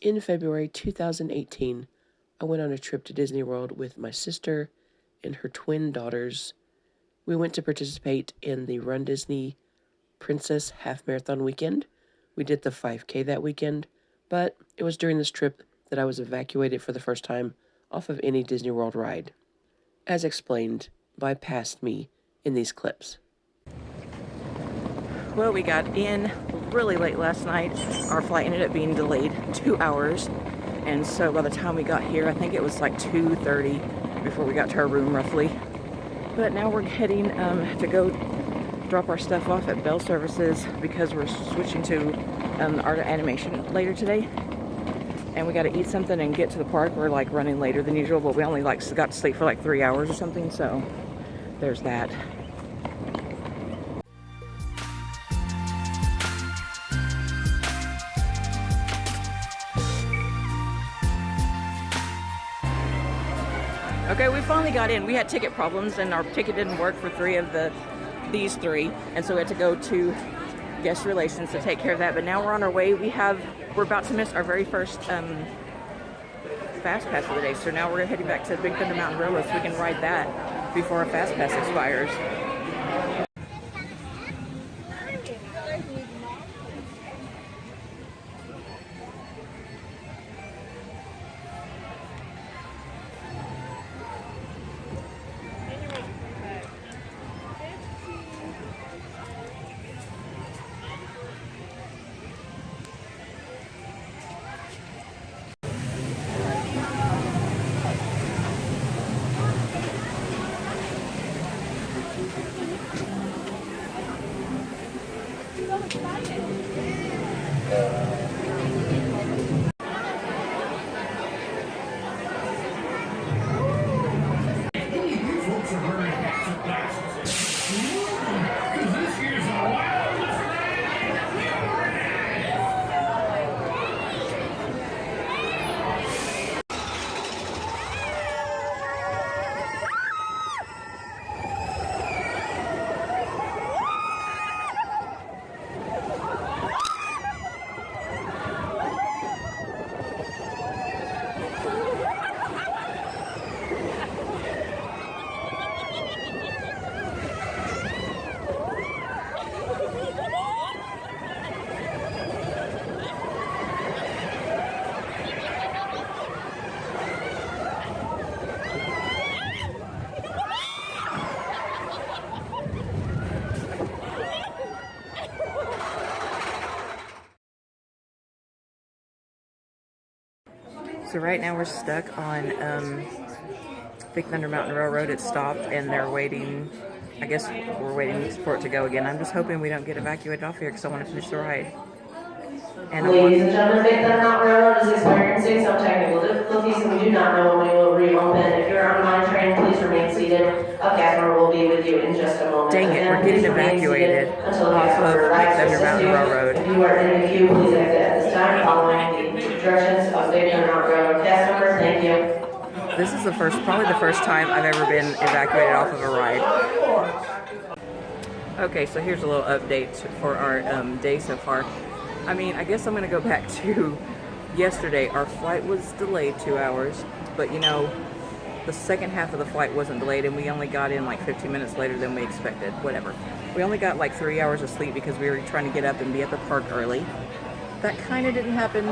In February 2018, I went on a trip to Disney World with my sister and her twin daughters. We went to participate in the Run Disney Princess Half Marathon weekend. We did the 5K that weekend, but it was during this trip that I was evacuated for the first time off of any Disney World ride, as explained by past me in these clips. Well, we got in really late last night. Our flight ended up being delayed 2 hours. And so by the time we got here, I think it was like 2:30 before we got to our room roughly. But now we're heading to go drop our stuff off at Bell Services because we're switching to art animation later today. And we got to eat something and get to the park. We're like running later than usual, but we only got to sleep for like 3 hours or something. So there's that. Okay, we finally got in. We had ticket problems and our ticket didn't work for these three. And so we had to go to guest relations to take care of that. But now we're on our way. We're about to miss our very first Fast Pass of the day. So now we're heading back to Big Thunder Mountain Railroad so we can ride that before our Fast Pass expires. So right now we're stuck on Big Thunder Mountain Railroad. It stopped and they're waiting. I guess we're waiting for it to go again. I'm just hoping we don't get evacuated off here because I want to finish the ride. And ladies and gentlemen, Big Thunder Mountain Railroad is experiencing some technical difficulties and we do not know when we will reopen. If you're on line train, please remain seated. A cast member will be with you in just a moment. Dang it, we're getting evacuated off of Big Thunder Mountain Railroad. If you are in the queue, please exit at this time following the directions of Big Thunder Mountain Railroad cast members. Thank you. This is probably the first time I've ever been evacuated off of a ride. Okay, so here's a little update for our day so far. I mean, I guess I'm going to go back to yesterday. Our flight was delayed 2 hours, but you know, the second half of the flight wasn't delayed and we only got in like 15 minutes later than we expected. Whatever. We only got like 3 hours of sleep because we were trying to get up and be at the park early. That kind of didn't happen.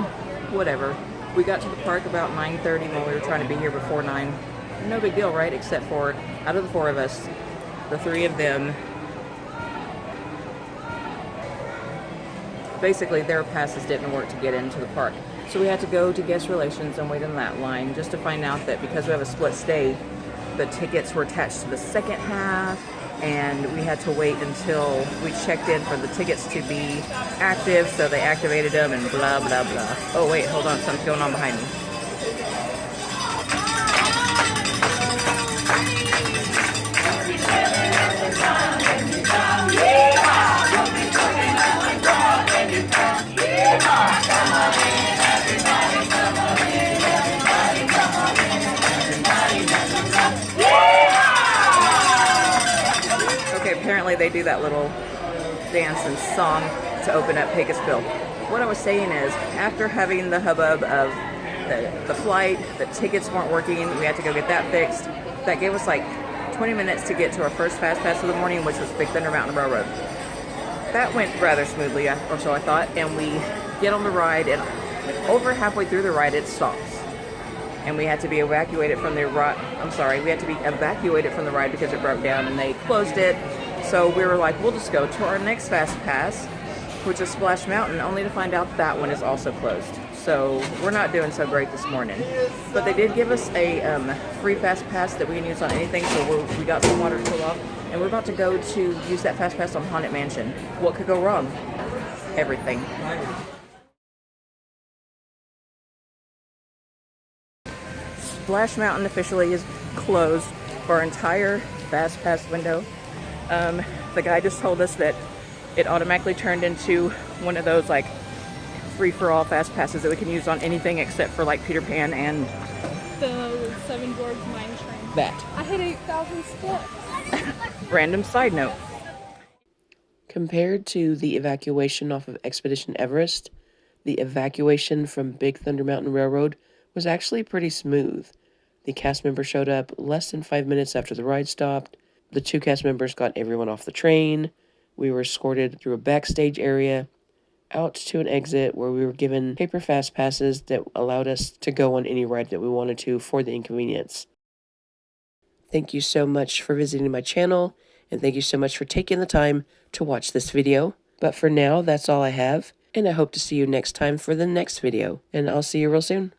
Whatever. We got to the park about 9:30 when we were trying to be here before 9. No big deal, right? Except for, out of the 4 of us, the 3 of them, basically their passes didn't work to get into the park. So we had to go to guest relations and wait in that line just to find out that because we have a split stay, the tickets were attached to the second half and we had to wait until we checked in for the tickets to be active, so they activated them and blah, blah, blah. Oh wait, hold on, something's going on behind me. Okay, apparently they do that little dance and song to open up Pecosville. what I was saying is, after having the hubbub of the flight, the tickets weren't working, we had to go get that fixed. That gave us like 20 minutes to get to our first fast pass of the morning, which was Big Thunder Mountain Railroad. That went rather smoothly, or so I thought, and we get on the ride, and over halfway through the ride, it stops. And we had to be evacuated from the ride. We had to be evacuated from the ride because it broke down and they closed it. So we were like, we'll just go to our next fast pass, which is Splash Mountain, only to find out that one is also closed. So we're not doing so great this morning. But they did give us a free fast pass that we can use on anything, so we got some water to cool off. And we're about to go to use that fast pass on Haunted Mansion. What could go wrong? Everything. Splash Mountain officially is closed for our entire fast pass window. The guy just told us that it automatically turned into one of those like free-for-all fast passes that we can use on anything except for like Peter Pan and the Seven Dwarfs Mine Train. that. I hit 8,000 steps. Random side note. Compared to the evacuation off of Expedition Everest, the evacuation from Big Thunder Mountain Railroad was actually pretty smooth. The cast member showed up less than 5 minutes after the ride stopped. The 2 cast members got everyone off the train. We were escorted through a backstage area, out to an exit where we were given paper fast passes that allowed us to go on any ride that we wanted to for the inconvenience. Thank you so much for visiting my channel, and thank you so much for taking the time to watch this video. But for now, that's all I have, and I hope to see you next time for the next video, and I'll see you real soon.